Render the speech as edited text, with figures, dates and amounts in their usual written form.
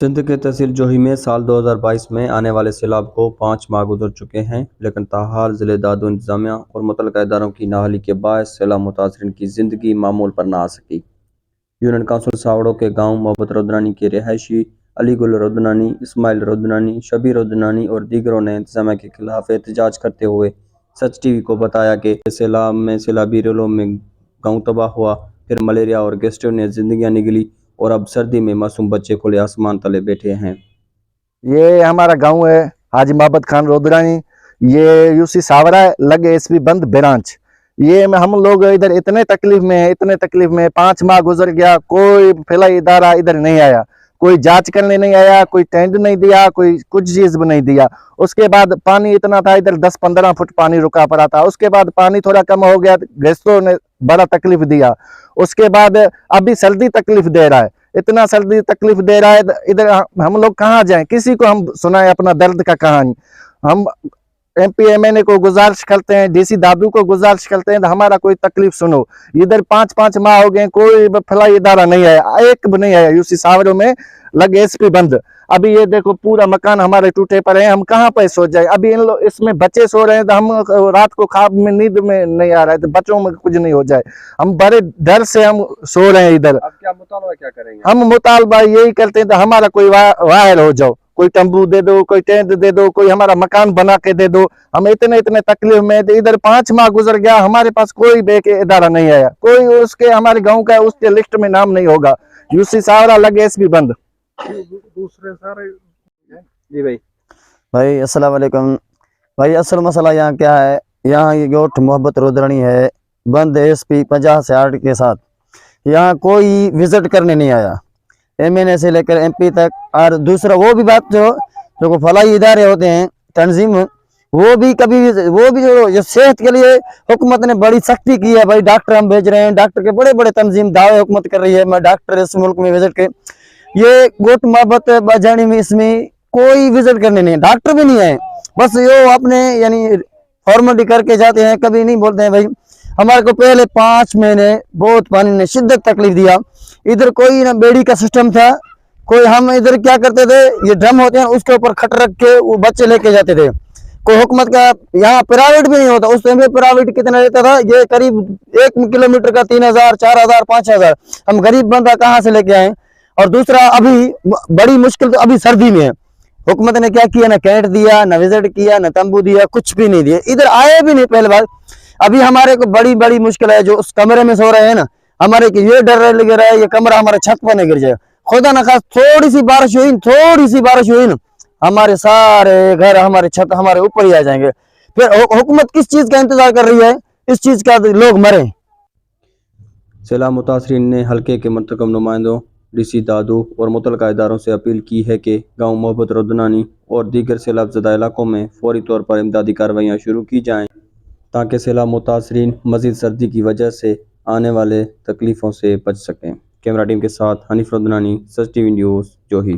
سندھ کے تحصیل جوہی میں سال 2022 میں آنے والے سیلاب کو 5 ماہ گزر چکے ہیں، لیکن تاحال ضلع دادو انتظامیہ اور متعلقہ اداروں کی نااہلی کے باعث سیلاب متاثرین کی زندگی معمول پر نہ آ سکی۔ یونین کونسل ساوڑو کے گاؤں محبت رودنانی کے رہائشی علی گل رودنانی، اسماعیل رودنانی، شبیر رودنانی اور دیگروں نے انتظامیہ کے خلاف احتجاج کرتے ہوئے سچ ٹی وی کو بتایا کہ سیلاب میں سیلابی ریلوں میں گاؤں تباہ ہوا، پھر ملیریا اور گیسٹرو نے زندگیاں نگلی اور اب سردی میں معصوم بچے کھلے آسمان تلے بیٹھے ہیں۔ یہ ہمارا گاؤں ہے حاجی محبت خان رودرانی، یہ یوسی ساورا لگے ایس پی بند برانچ۔ یہ ہم لوگ ادھر اتنے تکلیف میں 5 ماہ گزر گیا، کوئی فلاحی ادارہ ادھر نہیں آیا، کوئی جانچ کرنے نہیں آیا، کوئی ٹینڈ نہیں دیا، کوئی کچھ چیز بھی نہیں دیا۔ اس کے بعد پانی اتنا تھا، ادھر 10-15 فٹ پانی رکا پڑا تھا۔ اس کے بعد پانی تھوڑا کم ہو گیا، گیسٹروں نے بڑا تکلیف دیا۔ اس کے بعد ابھی سردی تکلیف دے رہا ہے، اتنا سردی تکلیف دے رہا ہے، ادھر ہم لوگ کہاں جائیں؟ کسی کو ہم سنائیں اپنا درد کا کہانی؟ ہم ایم پی ایم این اے کو گزارش کرتے ہیں، ڈی سی دادو کو گزارش کرتے ہیں، ہمارا کوئی تکلیف سنو۔ ادھر 5 ماہ ہو گئے، کوئی فلاحی ادارہ نہیں آیا، ایک بھی نہیں آیا۔ یوسی ساوروں میں لگ ایس پی بند۔ ابھی یہ دیکھو پورا مکان ہمارے ٹوٹے پڑے ہیں، ہم کہاں پہ سو جائیں؟ ابھی اس میں بچے سو رہے ہیں تو ہم رات کو خواب میں نیند میں نہیں آ رہا ہے تو بچوں میں کچھ نہیں ہو جائے، ہم بڑے ڈر سے ہم سو رہے ہیں ادھر۔ اب کیا مطالبہ کیا کریں گے؟ ہم مطالبہ یہی کرتے ہیں تو ہمارا کوئی واحد ہو جاؤ، کوئی تمبو دے دو، کوئی ٹینٹ دے دو، کوئی ہمارا مکان بنا کے دے دو۔ ہم اتنے تکلیف میں ادھر 5 ماہ گزر گیا، ہمارے پاس کوئی ادارہ نہیں آیا، کوئی اس کے ہمارے گاؤں کا اس کے لسٹ میں نام نہیں ہوگا۔ یوسی ساورا لگ ایس پی بند۔ دوسرے سارے جی بھائی السلام علیکم۔ بھائی اصل مسئلہ یہاں کیا ہے، یہاں یہ گوٹھ محبت رودرانی ہے، بند ایس پی 50 سے 8 کے ساتھ، یہاں کوئی وزٹ کرنے نہیں آیا، ایم این اے سے لے کر ایم پی تک۔ اور دوسرا وہ بھی بات جو فلاحی ادارے ہوتے ہیں تنظیم، وہ بھی جو صحت کے لیے حکومت نے بڑی سختی کی ہے، بھائی ڈاکٹر ہم بھیج رہے ہیں، ڈاکٹر کے بڑے بڑے تنظیم دعوے حکومت کر رہی ہے، میں ڈاکٹر اس ملک میں وزٹ کے، یہ گوٹھ محبت بجانی میں اس میں کوئی وزٹ کرنے نہیں ہے، ڈاکٹر بھی نہیں ہے، بس یہ اپنے یعنی فارملٹی کر کے جاتے ہیں، کبھی نہیں بولتے ہیں بھائی ہمارے کو پہلے 5 مہینے بہت پانی نے شدت تکلیف دیا۔ ادھر کوئی نہ بیڑی کا سسٹم تھا، کوئی ہم ادھر کیا کرتے تھے، یہ ڈرم ہوتے ہیں اس کے اوپر کھٹ رکھ کے وہ بچے لے کے جاتے تھے، کوئی حکومت کا یہاں پرائیویٹ بھی نہیں ہوتا، اس ٹائم پہ پرائیویٹ کتنا لیتا تھا، یہ قریب 1 کلومیٹر کا 3000 4000 5000، ہم غریب بندہ کہاں سے لے کے آئیں؟ اور دوسرا ابھی بڑی مشکل تو ابھی سردی میں ہے، حکومت نے کیا کیا، نہ کینٹ دیا، نہ وزٹ کیا، نہ تمبو دیا، کچھ بھی نہیں دیا، ادھر آئے بھی نہیں پہلے بار۔ ابھی ہمارے کو بڑی مشکل ہے، جو اس کمرے میں سو رہے ہیں نا، ہمارے کی یہ ڈر لگ رہا ہے یہ کمرہ ہمارے چھت پر نہ گر جائے، خدا نخواست تھوڑی سی بارش ہوئی نا، ہمارے سارے گھر ہمارے چھت ہمارے اوپر ہی آ جائیں گے۔ پھر حکومت کس چیز کا انتظار کر رہی ہے؟ اس چیز کا لوگ مریں۔ سیلاب متاثرین نے حلقے کے منتخب نمائندوں ڈی سی دادو اور متعلقہ اداروں سے اپیل کی ہے کہ گاؤں محبت رودنانی اور دیگر سیلاب زدہ علاقوں میں فوری طور پر امدادی کارروائیاں شروع کی جائیں تاکہ سیلاب متاثرین مزید سردی کی وجہ سے آنے والے تکلیفوں سے بچ سکیں۔ کیمرہ ٹیم کے ساتھ حنیف رودنانی، سچ ٹی وی نیوز، جوہی۔